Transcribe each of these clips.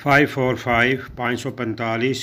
545 545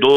2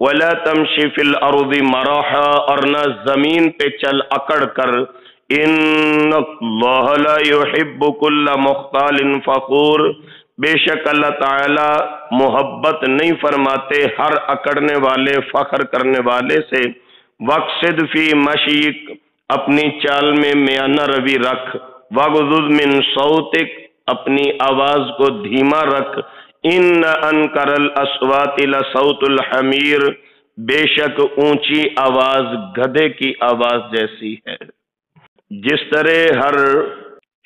ولا تمشی فی الارض مرحا، اور نہ زمین پہ چل اکڑ کر، ان اللہ لا یحب کل مختال فخور، بے شک اللہ تعالی محبت نہیں فرماتے ہر اکڑنے والے فخر کرنے والے سے۔ وقصد فی مشیک، اپنی چال میں میانہ روی رکھ، وغضض من صوتک، اپنی آواز کو دھیما رکھ، ان انکر الاصوات لصوت الحمیر، بے شک اونچی آواز گدھے کی آواز جیسی ہے۔ جس طرح ہر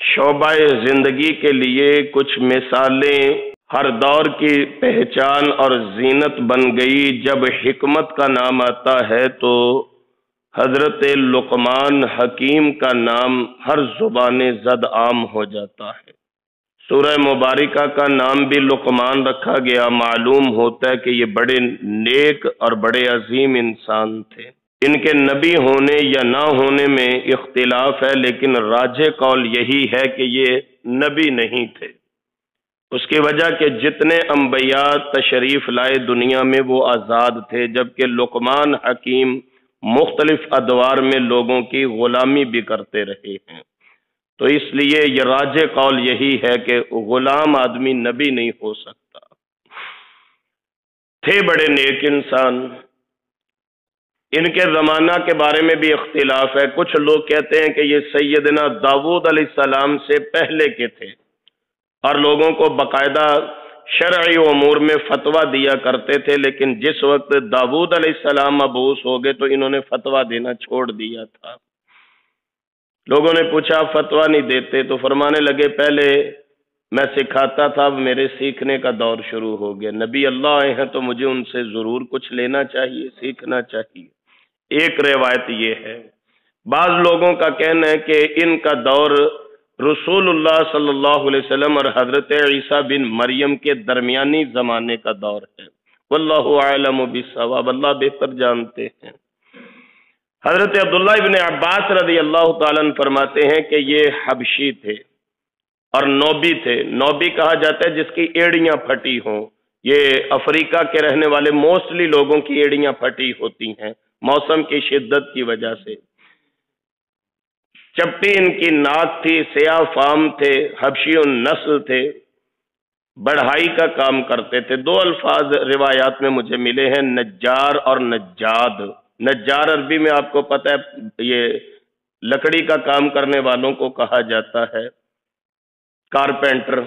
شعبہ زندگی کے لیے کچھ مثالیں ہر دور کی پہچان اور زینت بن گئی، جب حکمت کا نام آتا ہے تو حضرت لقمان حکیم کا نام ہر زبان زد عام ہو جاتا ہے۔ سورہ مبارکہ کا نام بھی لقمان رکھا گیا، معلوم ہوتا ہے کہ یہ بڑے نیک اور بڑے عظیم انسان تھے۔ ان کے نبی ہونے یا نہ ہونے میں اختلاف ہے، لیکن راجح قول یہی ہے کہ یہ نبی نہیں تھے۔ اس کی وجہ کہ جتنے انبیاء تشریف لائے دنیا میں وہ آزاد تھے، جبکہ لقمان حکیم مختلف ادوار میں لوگوں کی غلامی بھی کرتے رہے ہیں۔ تو اس لیے یہ راجح قول یہی ہے کہ غلام آدمی نبی نہیں ہو سکتا۔ تھے بڑے نیک انسان۔ ان کے زمانہ کے بارے میں بھی اختلاف ہے۔ کچھ لوگ کہتے ہیں کہ یہ سیدنا داؤد علیہ السلام سے پہلے کے تھے اور لوگوں کو باقاعدہ شرعی امور میں فتویٰ دیا کرتے تھے، لیکن جس وقت داؤد علیہ السلام مبعوث ہو گئے تو انہوں نے فتویٰ دینا چھوڑ دیا تھا۔ لوگوں نے پوچھا فتویٰ نہیں دیتے، تو فرمانے لگے پہلے میں سکھاتا تھا، اب میرے سیکھنے کا دور شروع ہو گیا۔ نبی اللہ آئے ہیں تو مجھے ان سے ضرور کچھ لینا چاہیے، سیکھنا چاہیے۔ ایک روایت یہ ہے۔ بعض لوگوں کا کہنا ہے کہ ان کا دور رسول اللہ صلی اللہ علیہ وسلم اور حضرت عیسیٰ بن مریم کے درمیانی زمانے کا دور ہے۔ واللہ اعلم بالصواب، اللہ بہتر جانتے ہیں۔ حضرت عبداللہ ابن عباس رضی اللہ تعالیٰ عنہ فرماتے ہیں کہ یہ حبشی تھے اور نوبی تھے۔ نوبی کہا جاتا ہے جس کی ایڑیاں پھٹی ہوں۔ یہ افریقہ کے رہنے والے موسٹلی لوگوں کی ایڑیاں پھٹی ہوتی ہیں موسم کی شدت کی وجہ سے۔ چپٹی ان کی ناک تھی، سیاہ فام تھے، حبشی النسل تھے، بڑھائی کا کام کرتے تھے۔ دو الفاظ روایات میں مجھے ملے ہیں، نجار اور نجاد۔ نجار عربی میں آپ کو پتہ ہے یہ لکڑی کا کام کرنے والوں کو کہا جاتا ہے، کارپینٹر۔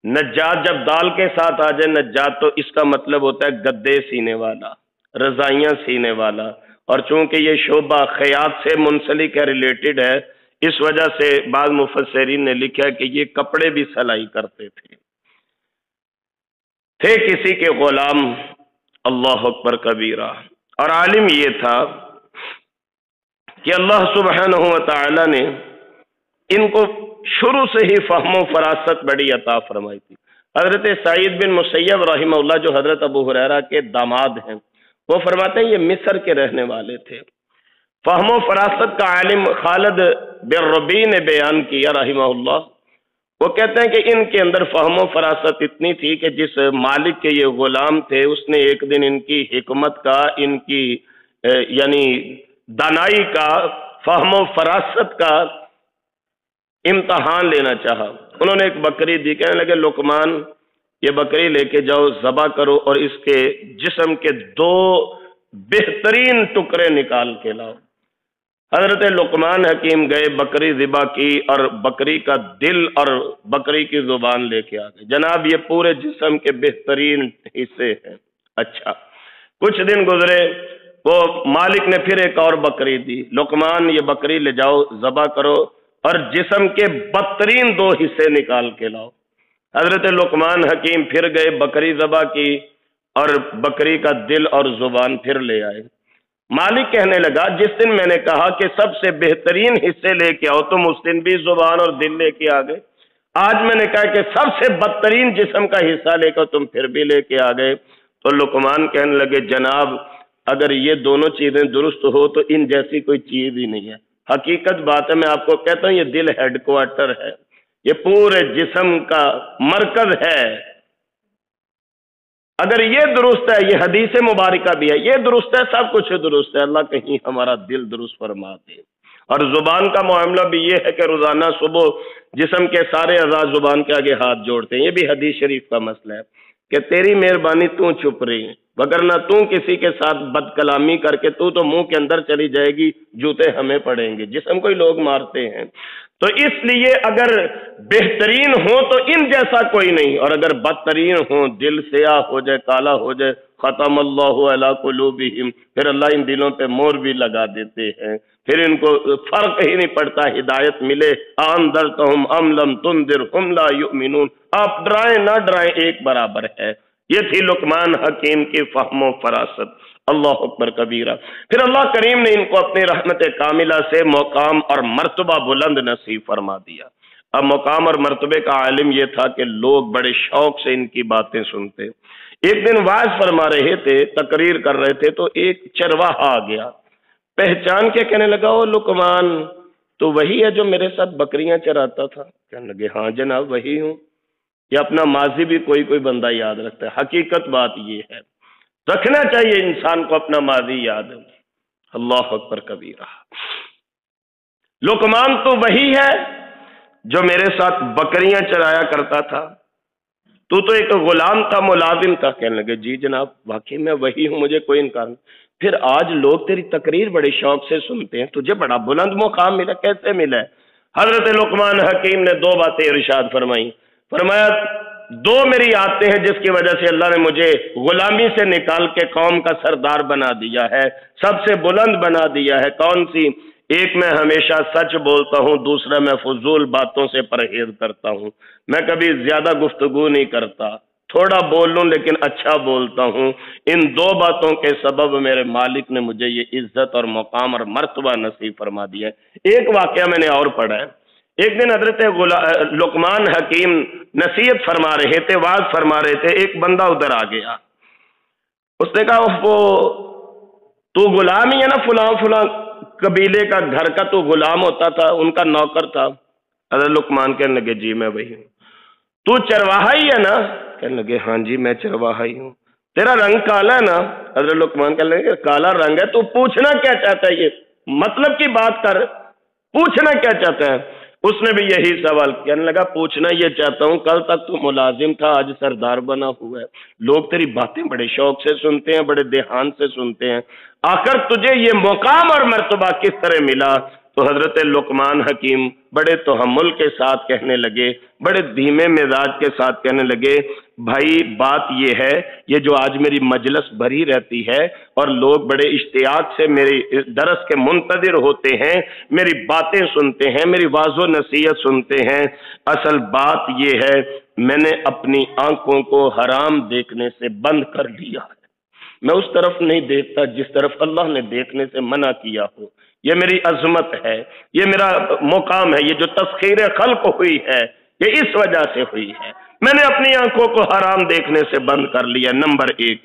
نجاد جب دال کے ساتھ آ جائے نجاد تو اس کا مطلب ہوتا ہے گدے سینے والا، رضائیاں سینے والا۔ اور چونکہ یہ شعبہ خیاط سے منسلک ہے، ریلیٹڈ ہے، اس وجہ سے بعض مفسرین نے لکھا کہ یہ کپڑے بھی سلائی کرتے تھے کسی کے غلام۔ اللہ اکبر کبیرہ۔ اور عالم یہ تھا کہ اللہ سبحانہ و تعالی نے ان کو شروع سے ہی فہم و فراست بڑی عطا فرمائی تھی۔ حضرت سعید بن مسیب رحمہ اللہ جو حضرت ابو ہریرہ کے داماد ہیں، وہ فرماتے ہیں یہ مصر کے رہنے والے تھے۔ فہم و فراست کا عالم خالد بن ربیع نے بیان کیا رحمہ اللہ، وہ کہتے ہیں کہ ان کے اندر فہم و فراست اتنی تھی کہ جس مالک کے یہ غلام تھے اس نے ایک دن ان کی حکمت کا، ان کی یعنی دانائی کا، فہم و فراست کا امتحان لینا چاہا۔ انہوں نے ایک بکری دی، کہنے لگے لقمان یہ بکری لے کے جاؤ، ذبح کرو اور اس کے جسم کے 2 بہترین ٹکڑے نکال کے لاؤ۔ حضرت لقمان حکیم گئے، بکری ذبح کی اور بکری کا دل اور بکری کی زبان لے کے آ گئے۔ جناب یہ پورے جسم کے بہترین حصے ہیں۔ اچھا کچھ دن گزرے، وہ مالک نے پھر ایک اور بکری دی، لقمان یہ بکری لے جاؤ، ذبح کرو اور جسم کے بدترین 2 حصے نکال کے لاؤ۔ حضرت لقمان حکیم پھر گئے، بکری ذبح کی اور بکری کا دل اور زبان پھر لے آئے۔ مالک کہنے لگا جس دن میں نے کہا کہ سب سے بہترین حصے لے کے آؤ تم اس دن بھی زبان اور دل لے کے آ گئے، آج میں نے کہا کہ سب سے بدترین جسم کا حصہ لے کر تم پھر بھی لے کے آ گئے۔ تو لقمان کہنے لگے جناب اگر یہ دونوں چیزیں درست ہو تو ان جیسی کوئی چیز ہی نہیں ہے۔ حقیقت بات ہے، میں آپ کو کہتا ہوں یہ دل ہیڈ کوارٹر ہے، یہ پورے جسم کا مرکز ہے۔ اگر یہ درست ہے، یہ حدیث مبارکہ بھی ہے، یہ درست ہے، سب کچھ درست ہے، اللہ کہیں ہمارا دل درست فرما دے۔ اور زبان کا معاملہ بھی یہ ہے کہ روزانہ صبح جسم کے سارے اعضاء زبان کے آگے ہاتھ جوڑتے ہیں، یہ بھی حدیث شریف کا مسئلہ ہے کہ تیری مہربانی تو چھپ رہی ہے، وگرنہ تو کسی کے ساتھ بد کلامی کر کے تو منہ کے اندر چلی جائے گی، جوتے ہمیں پڑیں گے، جسم کو ہی لوگ مارتے ہیں۔ تو اس لیے اگر بہترین ہو تو ان جیسا کوئی نہیں، اور اگر بدترین ہو، دل سیاہ ہو جائے، کالا ہو جائے، ختم اللہ علی قلوبہم، پھر اللہ ان دلوں پہ مور بھی لگا دیتے ہیں، پھر ان کو فرق ہی نہیں پڑتا ہدایت ملے انذرتہم ام لم تنذرہم لا یؤمنون، آپ ڈرائیں نہ ڈرائیں ایک برابر ہے۔ یہ تھی لقمان حکیم کی فہم و فراست، اللہ اکبر کبیرہ۔ پھر اللہ کریم نے ان کو اپنی رحمت کاملہ سے مقام اور مرتبہ بلند نصیب فرما دیا۔ اب مقام اور مرتبے کا عالم یہ تھا کہ لوگ بڑے شوق سے ان کی باتیں سنتے۔ ایک دن واعظ فرما رہے تھے، تقریر کر رہے تھے، تو ایک چرواہا آ گیا، پہچان کے کہنے لگا، او لقمان تو وہی ہے جو میرے ساتھ بکریاں چراتا تھا؟ کہنے لگے ہاں جناب وہی ہوں۔ یہ اپنا ماضی بھی کوئی بندہ یاد رکھتا ہے، حقیقت بات یہ ہے، رکھنا چاہیے انسان کو اپنا ماضی یاد۔ اللہ اکبر کبیرہ۔ لقمان تو وہی ہے جو میرے ساتھ بکریاں چرایا کرتا تھا، تو ایک غلام تھا، ملازم تھا۔ کہنے لگے جی جناب واقعی میں وہی ہوں، مجھے کوئی انکار نہیں۔ پھر آج لوگ تیری تقریر بڑے شوق سے سنتے ہیں، تجھے بڑا بلند مقام ملا، کیسے ملا ہے؟ حضرت لقمان حکیم نے دو باتیں ارشاد فرمائی، فرمایا دو میری عادتیں ہیں جس کی وجہ سے اللہ نے مجھے غلامی سے نکال کے قوم کا سردار بنا دیا ہے، سب سے بلند بنا دیا ہے۔ کون سی؟ ایک میں ہمیشہ سچ بولتا ہوں، دوسرا میں فضول باتوں سے پرہیز کرتا ہوں، میں کبھی زیادہ گفتگو نہیں کرتا، تھوڑا بول لوں لیکن اچھا بولتا ہوں۔ ان دو باتوں کے سبب میرے مالک نے مجھے یہ عزت اور مقام اور مرتبہ نصیب فرما دیا ہے۔ ایک واقعہ میں نے اور پڑھا ہے، ایک دن حضرت لقمان حکیم نصیحت فرما رہے تھے، واعظ فرما رہے تھے، ایک بندہ ادھر آ گیا، اس نے کہا وہ تو غلام ہی ہے نا، فلاں فلاں قبیلے کا گھر کا تو غلام ہوتا تھا، ان کا نوکر تھا؟ حضرت لقمان کہنے لگے جی میں وہی ہوں۔ تو چرواہا ہی ہے نا؟ کہنے لگے ہاں جی میں چرواہا ہی ہوں۔ تیرا رنگ کالا ہے نا؟ حضرت لقمان کہنے لگے کالا رنگ ہے، تو پوچھنا کیا چاہتا ہے؟ یہ مطلب کی بات کر، پوچھنا کیا چاہتا ہے؟ اس نے بھی یہی سوال، کہنے لگا پوچھنا یہ چاہتا ہوں، کل تک تو ملازم تھا، آج سردار بنا ہوا ہے، لوگ تیری باتیں بڑے شوق سے سنتے ہیں، بڑے دھیان سے سنتے ہیں، آخر تجھے یہ مقام اور مرتبہ کس طرح ملا؟ تو حضرت لقمان حکیم بڑے تحمل کے ساتھ کہنے لگے، بڑے دھیمے مزاج کے ساتھ کہنے لگے، بھائی بات یہ ہے، یہ جو آج میری مجلس بھری رہتی ہے اور لوگ بڑے اشتیاق سے میری درس کے منتظر ہوتے ہیں، میری باتیں سنتے ہیں، میری واعظ و نصیحت سنتے ہیں، اصل بات یہ ہے میں نے اپنی آنکھوں کو حرام دیکھنے سے بند کر لیا ہے، میں اس طرف نہیں دیکھتا جس طرف اللہ نے دیکھنے سے منع کیا ہو۔ یہ میری عظمت ہے، یہ میرا مقام ہے، یہ جو تسخیر خلق ہوئی ہے یہ اس وجہ سے ہوئی ہے، میں نے اپنی آنکھوں کو حرام دیکھنے سے بند کر لیا، نمبر ایک۔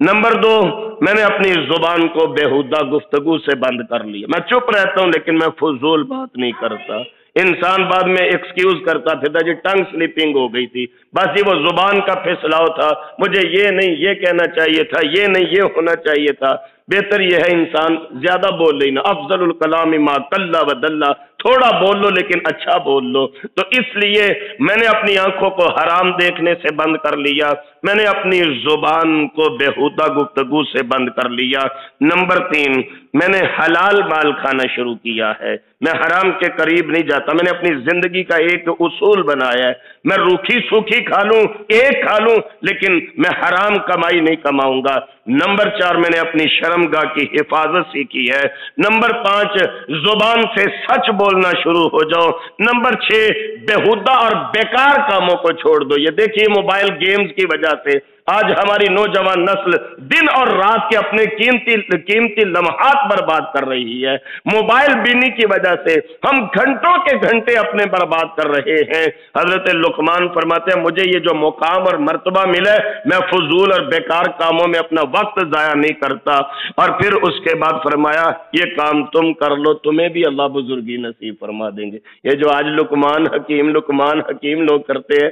نمبر دو، میں نے اپنی زبان کو بےہودہ گفتگو سے بند کر لیا، میں چپ رہتا ہوں لیکن میں فضول بات نہیں کرتا۔ انسان بعد میں ایکسکیوز کرتا پھر جی ٹنگ سلیپنگ ہو گئی تھی، بس یہ وہ زبان کا پھسلاؤ تھا، مجھے یہ نہیں یہ کہنا چاہیے تھا، یہ نہیں یہ ہونا چاہیے تھا۔ بہتر یہ ہے انسان زیادہ بول لینا، افضل الکلام ما قل و دل، تھوڑا بول لو لیکن اچھا بول لو۔ تو اس لیے میں نے اپنی آنکھوں کو حرام دیکھنے سے بند کر لیا، میں نے اپنی زبان کو بےہودہ گفتگو سے بند کر لیا۔ نمبر تین، میں نے حلال مال کھانا شروع کیا ہے، میں حرام کے قریب نہیں جاتا، میں نے اپنی زندگی کا ایک اصول بنایا ہے، میں روکھی سوکھی کھا لوں، ایک کھا لوں لیکن میں حرام کمائی نہیں کماؤں گا۔ نمبر چار، میں نے اپنی شرمگاہ کی حفاظت سیکھی ہے۔ نمبر پانچ، زبان سے سچ بولنا شروع ہو جاؤ۔ نمبر چھ، بےہودہ اور بیکار کاموں کو چھوڑ دو۔ یہ دیکھیے موبائل گیمز کی وجہ سے آج ہماری نوجوان نسل دن اور رات کے اپنے قیمتی لمحات برباد کر رہی ہے، موبائل بینی کی وجہ سے ہم گھنٹوں کے گھنٹے اپنے برباد کر رہے ہیں۔ حضرت لقمان فرماتے ہیں مجھے یہ جو مقام اور مرتبہ ملا ہے میں فضول اور بیکار کاموں میں اپنا وقت ضائع نہیں کرتا۔ اور پھر اس کے بعد فرمایا یہ کام تم کر لو تمہیں بھی اللہ بزرگی نصیب فرما دیں گے۔ یہ جو آج لقمان حکیم لوگ کرتے ہیں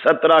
17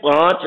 5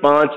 5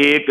1,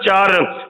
4,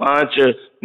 5,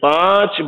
5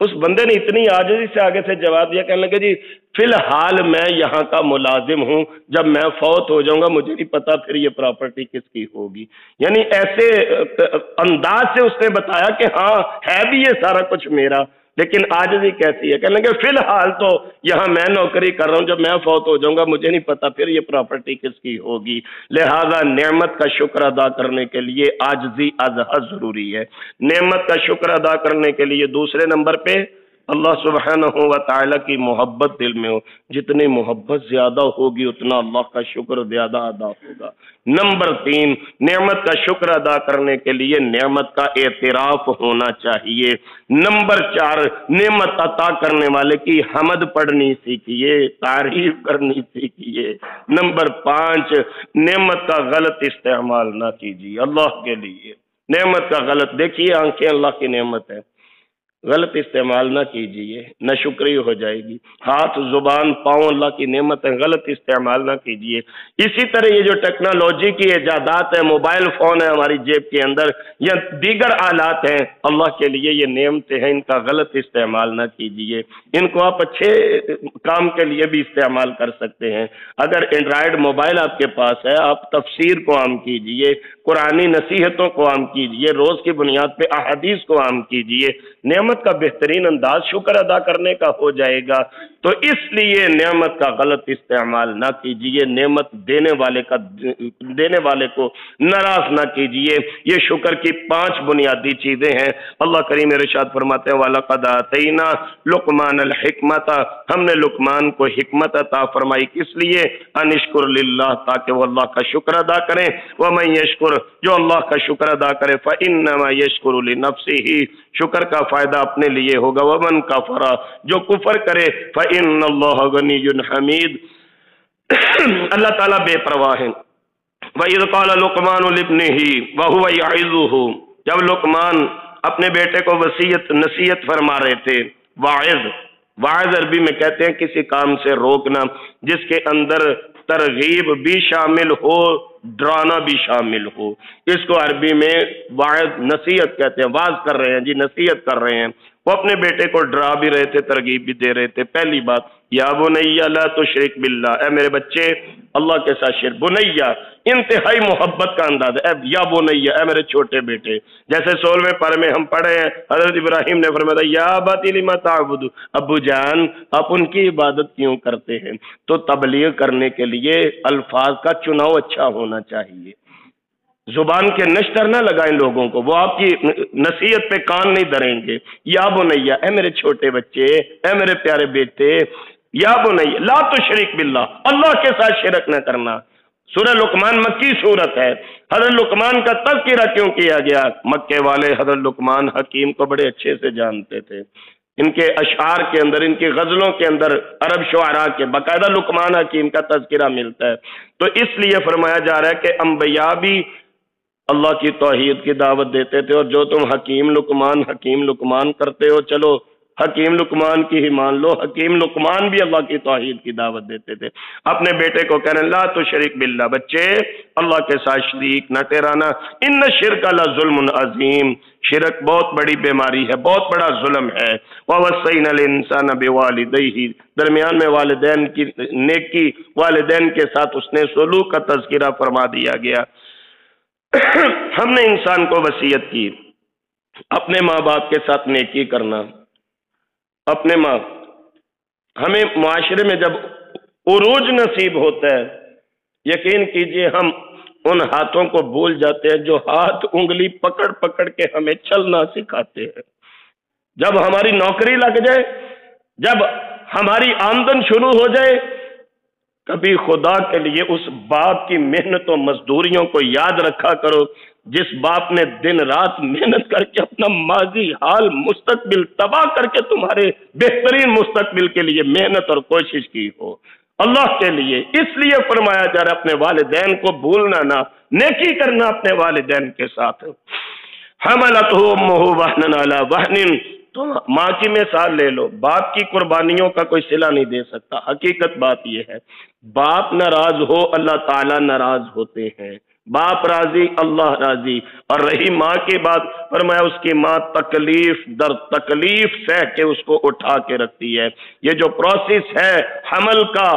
اس بندے نے اتنی عاجزی سے آگے سے جواب دیا، کہنے لگے جی فی الحال میں یہاں کا ملازم ہوں، جب میں فوت ہو جاؤں گا مجھے نہیں پتا پھر یہ پراپرٹی کس کی ہوگی۔ یعنی ایسے انداز سے اس نے بتایا کہ ہاں ہے بھی یہ سارا کچھ میرا، لیکن عاجزی کیسی ہے، کہنے لگے فی الحال تو یہاں میں نوکری کر رہا ہوں، جب میں فوت ہو جاؤں گا مجھے نہیں پتا پھر یہ پراپرٹی کس کی ہوگی۔ لہذا نعمت کا شکر ادا کرنے کے لیے عاجزی ازحد ضروری ہے۔ نعمت کا شکر ادا کرنے کے لیے دوسرے نمبر پہ اللہ سبحانہ و تعالیٰ کی محبت دل میں ہو، جتنی محبت زیادہ ہوگی اتنا اللہ کا شکر زیادہ ادا ہوگا۔ نمبر 3، نعمت کا شکر ادا کرنے کے لیے نعمت کا اعتراف ہونا چاہیے۔ نمبر 4، نعمت عطا کرنے والے کی حمد پڑھنی سیکھیے، تعریف کرنی سیکھیے۔ نمبر 5، نعمت کا غلط استعمال نہ کیجیے اللہ کے لیے۔ نعمت کا غلط، دیکھیے آنکھیں اللہ کی نعمت ہے، غلط استعمال نہ کیجیے، نہ شکری ہو جائے گی۔ ہاتھ، زبان، پاؤں اللہ کی نعمت ہے، غلط استعمال نہ کیجیے۔ اسی طرح یہ جو ٹیکنالوجی کی ایجادات ہے، موبائل فون ہے ہماری جیب کے اندر یا دیگر آلات ہیں، اللہ کے لیے یہ نعمتیں ہیں، ان کا غلط استعمال نہ کیجیے۔ ان کو آپ اچھے کام کے لیے بھی استعمال کر سکتے ہیں۔ اگر اینڈرائڈ موبائل آپ کے پاس ہے، آپ تفسیر کو عام کیجیے، قرآنی نصیحتوں کو عام کیجیے، روز کی بنیاد پہ احادیث کو عام کیجیے۔ نعمت کا بہترین انداز شکر ادا کرنے کا ہو جائے گا۔ تو اس لیے نعمت کا غلط استعمال نہ کیجیے، نعمت دینے والے کو ناراض نہ کیجیے۔ یہ شکر کی 5 بنیادی چیزیں ہیں۔ اللہ کریم ارشاد فرماتے ہیں وَلَقَدْ آتَيْنَا لُقْمَانَ الْحِکْمَةَ، ہم نے لقمان کو حکمت عطا فرمائی، کس لیے؟ ان اشکر للہ، تاکہ وہ اللہ کا شکر ادا کریں۔ وَمَن يَشْكُرْ، جو اللہ کا شکر ادا کرے فَإِنَّمَا يَشْكُرُ لِنَفْسِهِ، شکر کا فائدہ اپنے لیے ہوگا۔ وَمَن كَفَرَ، جو کفر کرے فَإِنَّ اللَّهَ غَنِيٌّ حَمِيدٌ، اللہ تعالیٰ بے پرواہ ہیں۔ وَإِذْ قَالَ لُقْمَانُ لِابْنِهِ وَهُوَ يَعِظُهُ، جب لقمان اپنے بیٹے کو نصیحت فرما رہے تھے۔ واعظ عربی میں کہتے ہیں کسی کام سے روکنا جس کے اندر ترغیب بھی شامل ہو، ڈرانا بھی شامل ہو، اس کو عربی میں واعظ نصیحت کہتے ہیں۔ واعظ کر رہے ہیں جی، نصیحت کر رہے ہیں، وہ اپنے بیٹے کو ڈرا بھی رہے تھے، ترغیب بھی دے رہے تھے۔ پہلی بات یا بنیا لا تشرک باللہ، اے میرے بچے اللہ کے ساتھ شرک، بنیا انتہائی محبت کا انداز ہے، یا بنیا اے میرے چھوٹے بیٹے۔ جیسے 16ویں پارے میں ہم پڑھے ہیں، حضرت ابراہیم نے فرمایا یا ابتی لما تعبد، ابو جان آپ ان کی عبادت کیوں کرتے ہیں؟ تو تبلیغ کرنے کے لیے الفاظ کا چناؤ اچھا ہونا چاہیے، زبان کے نشتر نہ لگائیں لوگوں کو، وہ آپ کی نصیحت پہ کان نہیں دھریں گے۔ یا بنیا اے میرے چھوٹے بچے، اے میرے پیارے بیٹے، یا بنیا لا تشرک باللہ، اللہ کے ساتھ شرک نہ کرنا۔ سورہ لقمان مکی صورت ہے، حضرت لقمان کا تذکرہ کیوں کیا گیا؟ مکے والے حضرت لقمان حکیم کو بڑے اچھے سے جانتے تھے، ان کے اشعار کے اندر، ان کی غزلوں کے اندر عرب شعراء کے باقاعدہ لقمان حکیم کا تذکرہ ملتا ہے۔ تو اس لیے فرمایا جا رہا ہے کہ انبیاء بھی اللہ کی توحید کی دعوت دیتے تھے، اور جو تم حکیم لقمان کرتے ہو، چلو حکیم لقمان کی ہی مان لو۔ حکیم لقمان بھی اللہ کی توحید کی دعوت دیتے تھے۔ اپنے بیٹے کو کہنے لا تشرک باللہ، بچے اللہ کے ساتھ شریک نہ ٹھہرانا، ان الشرک لظلم عظیم، شرک بہت بڑی بیماری ہے، بہت بڑا ظلم ہے۔ وَوَصَّيْنَا الْإِنسَانَ بِوَالِدَيْهِ، درمیان میں والدین کی نیکی، والدین کے ساتھ اس نے سلوک کا تذکرہ فرما دیا گیا۔ ہم نے انسان کو وصیت کی اپنے ماں باپ کے ساتھ نیکی کرنا، اپنے ماں، ہمیں معاشرے میں جب عروج نصیب ہوتا ہے، یقین کیجئے ہم ان ہاتھوں کو بھول جاتے ہیں جو ہاتھ انگلی پکڑ پکڑ کے ہمیں چلنا سکھاتے ہیں۔ جب ہماری نوکری لگ جائے، جب ہماری آمدن شروع ہو جائے، کبھی خدا کے لیے اس باپ کی محنت و مزدوریوں کو یاد رکھا کرو جس باپ نے دن رات محنت کر کے اپنا ماضی حال مستقبل تباہ کر کے تمہارے بہترین مستقبل کے لیے محنت اور کوشش کی ہو اللہ کے لیے۔ اس لیے فرمایا جا رہا ہے اپنے والدین کو بھولنا نہ، نیکی کرنا اپنے والدین کے ساتھ۔ حملتہ امہ وہنا علی وہن، تو ماں کی مثال لے لو، باپ کی قربانیوں کا کوئی صلہ نہیں دے سکتا۔ حقیقت بات یہ ہے، باپ ناراض ہو اللہ تعالیٰ ناراض ہوتے ہیں، باپ راضی اللہ راضی۔ اور رہی ماں کی بات، فرمایا اس کی ماں تکلیف در تکلیف سہ کے اس کو اٹھا کے رکھتی ہے۔ یہ جو پروسیس ہے حمل کا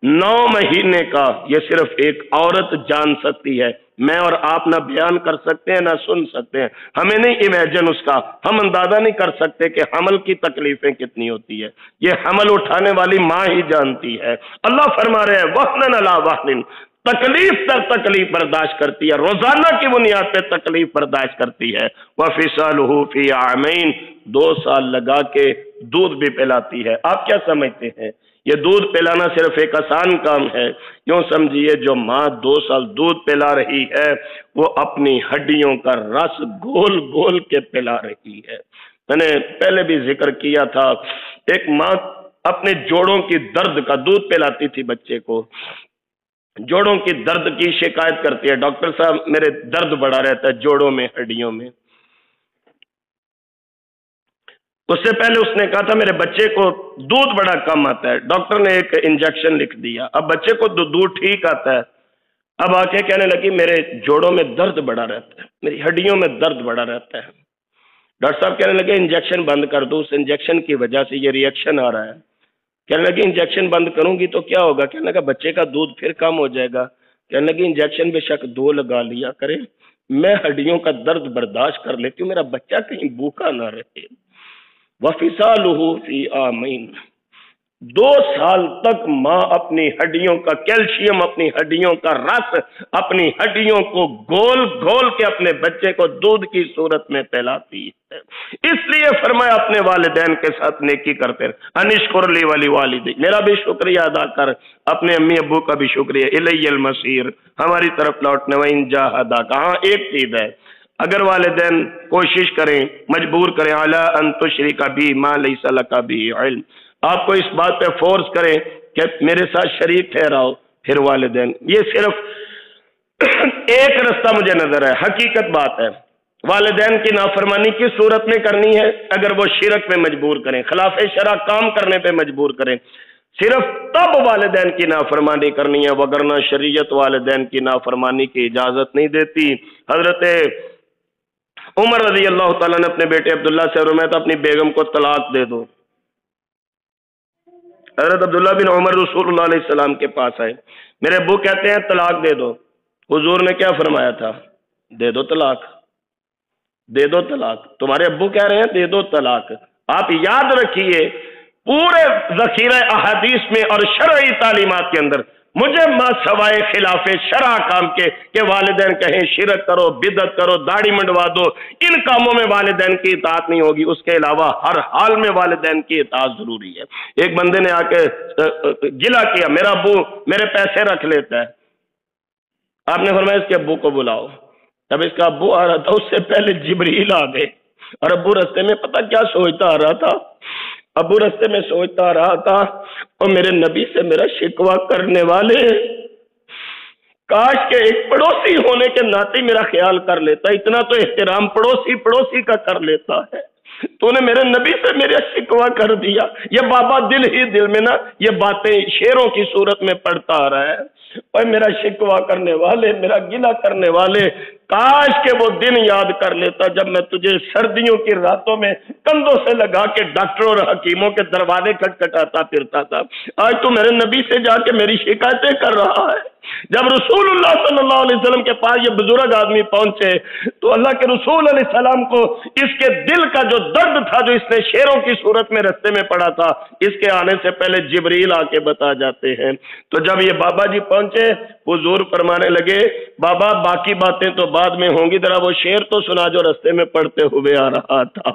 9 مہینے کا، یہ صرف ایک عورت جان سکتی ہے۔ میں اور آپ نہ بیان کر سکتے ہیں نہ سن سکتے ہیں، ہمیں نہیں امیجن اس کا، ہم اندازہ نہیں کر سکتے کہ حمل کی تکلیفیں کتنی ہوتی ہے۔ یہ حمل اٹھانے والی ماں ہی جانتی ہے۔ اللہ فرما رہے ہیں وَحْنًا عَلَىٰ وَحْنٍ، تکلیف در تکلیف برداشت کرتی ہے، روزانہ کی بنیاد پہ تکلیف برداشت کرتی ہے۔ وَفِصَالُهُ فِي عَامَيْنِ، 2 سال لگا کے دودھ بھی پلاتی ہے۔ آپ کیا سمجھتے ہیں یہ دودھ پلانا صرف ایک آسان کام ہے؟ یوں سمجھیے جو ماں 2 سال دودھ پلا رہی ہے وہ اپنی ہڈیوں کا رس گول گول کے پلا رہی ہے۔ میں نے پہلے بھی ذکر کیا تھا، ایک ماں اپنے جوڑوں کی درد کا دودھ پلاتی تھی بچے کو، جوڑوں کی درد کی شکایت کرتی ہے، ڈاکٹر صاحب میرے درد بڑا رہتا ہے جوڑوں میں ہڈیوں میں۔ اس سے پہلے اس نے کہا تھا میرے بچے کو دودھ بڑا کم آتا ہے، ڈاکٹر نے ایک انجیکشن لکھ دیا، اب بچے کو دودھ ٹھیک آتا ہے، اب آ کے کہنے لگی میرے جوڑوں میں درد بڑا رہتا ہے، میری ہڈیوں میں درد بڑا رہتا ہے۔ ڈاکٹر صاحب کہنے لگے انجیکشن بند کر دو، اس انجیکشن کی وجہ سے یہ ری ایکشن آ رہا ہے۔ کہنے لگی انجیکشن بند کروں گی تو کیا ہوگا؟ کہنے لگا بچے کا دودھ پھر کم ہو جائے گا۔ کہنے لگی انجیکشن بے شک 2 لگا لیا کرے، میں ہڈیوں کا درد برداشت کر لیتی ہوں، میرا بچہ کہیں بھوکا نہ رہے۔ وَفِصَالُهُ فِي عَامَيْنِ، 2 سال تک ماں اپنی ہڈیوں کا کیلشیم، اپنی ہڈیوں کا رس، اپنی ہڈیوں کو گول گول کے اپنے بچے کو دودھ کی صورت میں پلاتی ہے۔ اس لیے فرمایا اپنے والدین کے ساتھ نیکی کرتے رہے، انشکر لی ولی والدی، میرا بھی شکریہ ادا کر، اپنے امی ابو کا بھی شکریہ، الی المصیر، ہماری طرف لوٹنے، وَإِن جَاهَدَاكَ، ہاں ایک چیز ہے، اگر والدین کوشش کریں، مجبور کریں، عَلَىٰ أَن تُشْرِكَ بِي مَا لَيْسَ لَكَ بِهِ عِلْمٌ، آپ کو اس بات پہ فورس کریں کہ میرے ساتھ شریک ٹھہراؤ، پھر والدین، یہ صرف ایک رستہ مجھے نظر ہے، حقیقت بات ہے، والدین کی نافرمانی کس صورت میں کرنی ہے؟ اگر وہ شرک میں مجبور کریں، خلاف شرع کام کرنے پہ مجبور کریں، صرف تب والدین کی نافرمانی کرنی ہے، وگرنہ شریعت والدین کی نافرمانی کی اجازت نہیں دیتی۔ حضرت عمر رضی اللہ تعالیٰ نے اپنے بیٹے عبداللہ سے فرمایا تھا اپنی بیگم کو طلاق دے دو۔ حضرت عبداللہ بن عمر رسول اللہ علیہ السلام کے پاس آئے، میرے ابو کہتے ہیں طلاق دے دو، حضور نے کیا فرمایا تھا؟ دے دو طلاق، دے دو طلاق، تمہارے ابو کہہ رہے ہیں دے دو طلاق۔ آپ یاد رکھیے پورے ذخیرہ احادیث میں اور شرعی تعلیمات کے اندر مجھے ما سوائے خلاف شرع کام کے کہ والدین کہیں شرک کرو، بدعت کرو، داڑھی منڈوا دو، ان کاموں میں والدین کی اطاعت نہیں ہوگی، اس کے علاوہ ہر حال میں والدین کی اطاعت ضروری ہے۔ ایک بندے نے آ کے گلہ کیا میرا ابو میرے پیسے رکھ لیتا ہے، آپ نے فرمایا اس کے ابو کو بلاؤ۔ جب اس کا ابو آ رہا تھا اس سے پہلے جبریل آ گئے، اور ابو رستے میں پتہ کیا سوچتا آ رہا تھا؟ ابو رستے میں سوچتا رہا تھا اور میرے نبی سے میرا شکوہ کرنے والے کاش کے ایک پڑوسی ہونے کے ناطے میرا خیال کر لیتا، اتنا تو احترام پڑوسی کا کر لیتا ہے، تو نے میرے نبی سے میرا شکوہ کر دیا۔ یہ بابا دل ہی دل میں نا یہ باتیں شعروں کی صورت میں پڑھتا آ رہا ہے، اور میرا شکوہ کرنے والے، میرا گلہ کرنے والے، کاش کہ وہ دن یاد کر لیتا جب میں تجھے سردیوں کی راتوں میں کندھوں سے لگا کے ڈاکٹروں اور حکیموں کے دروازے کھٹکھٹاتا پھرتا تھا، آج تو میرے نبی سے جا کے میری شکایتیں کر رہا ہے۔ جب رسول اللہ صلی اللہ علیہ وسلم کے پاس یہ بزرگ آدمی پہنچے تو اللہ کے رسول علیہ السلام کو اس کے دل کا جو درد تھا جو اس نے شیروں کی صورت میں رستے میں پڑا تھا، اس کے آنے سے پہلے جبریل آ کے بتا جاتے ہیں۔ تو جب یہ بابا جی پہنچے حضور فرمانے لگے بابا باقی باتیں تو بعد میں ہوں گی، ذرا وہ شعر تو سنا جو رستے میں پڑھتے ہوئے آ رہا تھا۔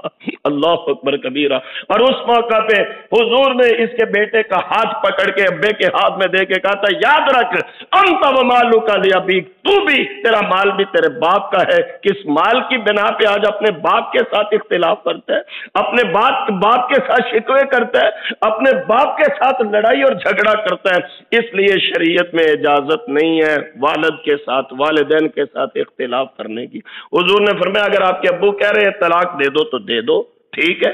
اللہ اکبر کبیرہ۔ اور اس موقع پہ حضور نے اس کے بیٹے کا ہاتھ پکڑ کے ابے کے ہاتھ میں دے کے کہا تھا یاد رکھ انت و مالک لابیک، تو بھی تیرا مال بھی تیرے باپ کا ہے۔ کس مال کی بنا پہ آج اپنے باپ کے ساتھ اختلاف کرتا ہے، اپنے باپ کے ساتھ شکوے کرتا ہے، اپنے باپ کے ساتھ لڑائی اور جھگڑا کرتا ہے۔ اس لیے شریعت میں اجازت نہیں ہے والد کے ساتھ والدین کے ساتھ اختلاف کرنے کی۔ حضور نے فرمایا اگر آپ کے ابو کہہ رہے ہیں طلاق دے دو تو دے دو، ٹھیک ہے،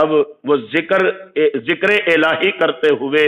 اب وہ ذکر الہی کرتے ہوئے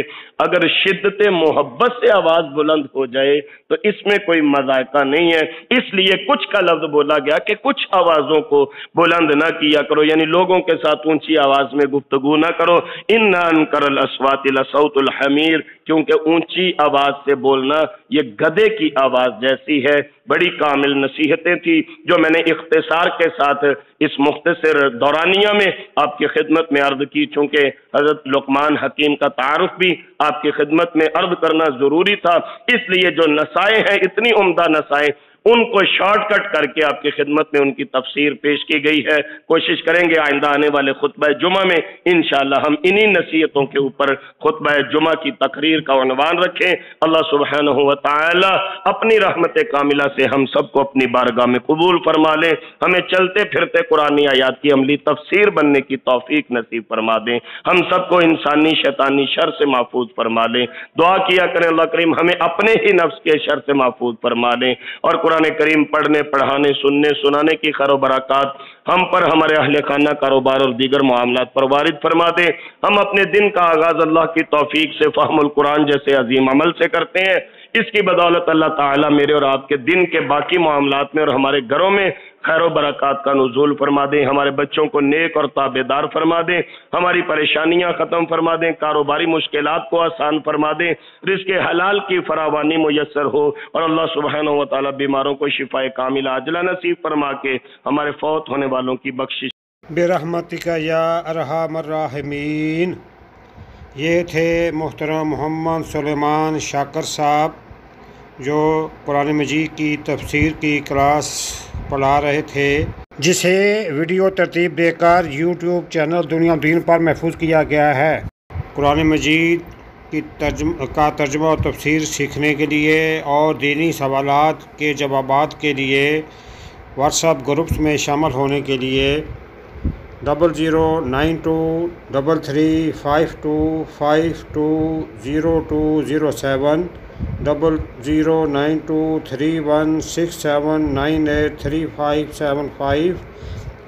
اگر شدت محبت سے آواز بلند ہو جائے تو اس میں کوئی مذائقہ نہیں ہے، اس لیے کچھ کا لفظ بولا گیا کہ کچھ آوازوں کو بلند نہ کیا کرو، یعنی لوگوں کے ساتھ اونچی آواز میں گفتگو نہ کرو۔ ان انکر الاصوات لصوت الحمیر، کیونکہ اونچی آواز سے بولنا یہ گدھے کی آواز جیسی ہے۔ بڑی کامل نصیحتیں تھی جو میں نے اختصار کے ساتھ اس مختصر دورانیہ میں آپ کی خدمت میں عرض کی، چونکہ حضرت لقمان حکیم کا تعارف بھی آپ کی خدمت میں عرض کرنا ضروری تھا، اس لیے جو نصائح ہیں اتنی عمدہ نصائح ان کو شارٹ کٹ کر کے آپ کی خدمت میں ان کی تفسیر پیش کی گئی ہے۔ کوشش کریں گے آئندہ آنے والے خطبہ جمعہ میں انشاءاللہ ہم انہی نصیحتوں کے اوپر خطبہ جمعہ کی تقریر کا عنوان رکھیں۔ اللہ سبحانہ و تعالی اپنی رحمت کاملہ سے ہم سب کو اپنی بارگاہ میں قبول فرما لیں، ہمیں چلتے پھرتے قرآنی آیات کی عملی تفسیر بننے کی توفیق نصیب فرما دیں، ہم سب کو انسانی شیطانی شر سے محفوظ فرما لیں۔ دعا کیا کریں اللہ کریم ہمیں اپنے ہی نفس کے شر سے محفوظ فرما لیں، اور قرآن کریم پڑھنے پڑھانے سننے سنانے کی خیر و برکات ہم پر، ہمارے اہل خانہ، کاروبار اور دیگر معاملات پر وارد فرما دیں۔ ہم اپنے دن کا آغاز اللہ کی توفیق سے فہم القرآن جیسے عظیم عمل سے کرتے ہیں، اس کی بدولت اللہ تعالیٰ میرے اور آپ کے دن کے باقی معاملات میں اور ہمارے گھروں میں خیر و برکات کا نزول فرما دیں، ہمارے بچوں کو نیک اور تابعدار فرما دیں، ہماری پریشانیاں ختم فرما دیں، کاروباری مشکلات کو آسان فرما دیں، رزق حلال کی فراوانی میسر ہو، اور اللہ سبحانہ و تعالیٰ بیماروں کو شفاء کاملہ عاجلہ نصیب فرما کے ہمارے فوت ہونے والوں کی بخشش برحمتک یا ارحم الراحمین۔ یہ تھے محترم محمد سلیمان شاکر صاحب جو قرآن مجید کی تفسیر کی کلاس پڑھا رہے تھے، جسے ویڈیو ترتیب دے کر یوٹیوب چینل دنیا دین پر محفوظ کیا گیا ہے۔ قرآن مجید کی ترجمہ اور تفسیر سیکھنے کے لیے اور دینی سوالات کے جوابات کے لیے واٹس ایپ گروپس میں شامل ہونے کے لیے 00923352520207 00923167983575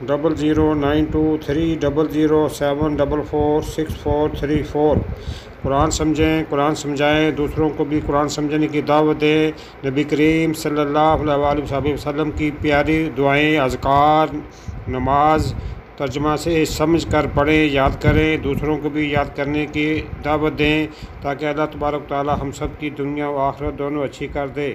00923007446434۔ قرآن سمجھیں، قرآن سمجھائیں، دوسروں کو بھی قرآن سمجھنے کی دعوت دیں۔ نبی کریم صلی اللہ علیہ وسلم کی پیاری دعائیں، اذکار، نماز ترجمہ سے سمجھ کر پڑھیں، یاد کریں، دوسروں کو بھی یاد کرنے کی دعوت دیں، تاکہ اللہ تبارک و تعالی ہم سب کی دنیا و آخرت دونوں اچھی کر دے۔